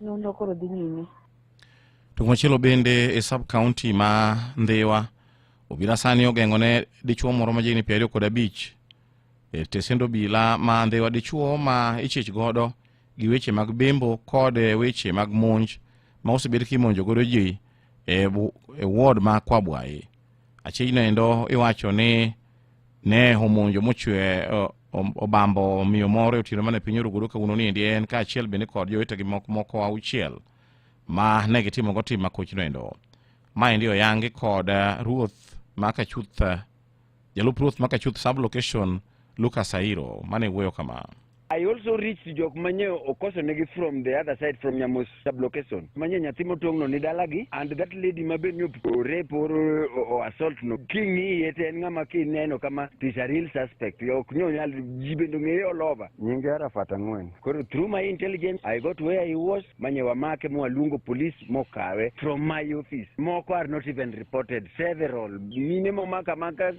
Nono koro dhi nyime. To machielo bende e sub county ma Ndhiwa, obila sani ogeng'one dichuo moro ma jini 25 e tesendo obila ma Ndhiwa, dichuo ma ichich godo gi weche mag bembo kod weche mag monj ma osebed kimonjo godo ji e ward ma Kwabwayi. Achiegni endo iwacho ni ne omonjo mochwe obambo miyo moro e otieno mane piny Orugudo kawuono ni endi en kaachiel bende kod jowetegi moko 6 ma ne gitimo go tim makochno endo. Ma endi oyangi kod ruoth Makachuth, jalup ruoth Makachuth sub location Lucas Airo mane wuoyo kama. I also reached jok manye okosonegi from the other side, from Nyamos sublocation. Manye nyathi motong'no ni dalagi, and that lady mabe rape or assault no. Kingi yete en ng'ama kineno kama is a real suspect. Ok nyonyal jibendo ng'eyo all over. Nyinge Arafat ang'wen. Koro through my intelligence, I got where he was. Manye wamake mwalungo police mokawe from my office. Moko are not even reported. Several. Mine momaka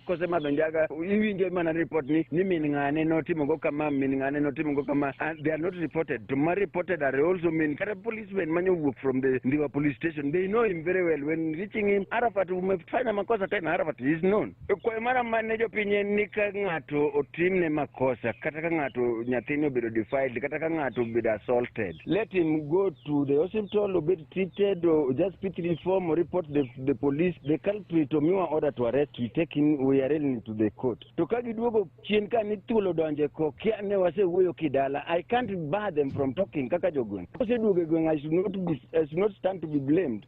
kose madonjaga. Iwinjo mana report ni min ng'ane notimo go kama, min ng'ane notimo and they are not reported. To my reported are also mean policemen man work from the Ndhiwa police station. They know him very well. When reaching him, Arafat umefanya makosa tena, Arafat is known. Kwa mara manager opinion ni ka ngato otimne makosa, kata ka ngato nyathini obedo defiled, kata ka ngato obedo assaulted. Let him go to the hospital or be treated or just put reform or report the police. The culprit or miwa order to arrest, we take him, we are in to the court. To kagi duogo chien ka ni tulo donje ko kia ne wase wuyo kidala. I can't bar them from talking kaka jogun. I should not stand to be blamed.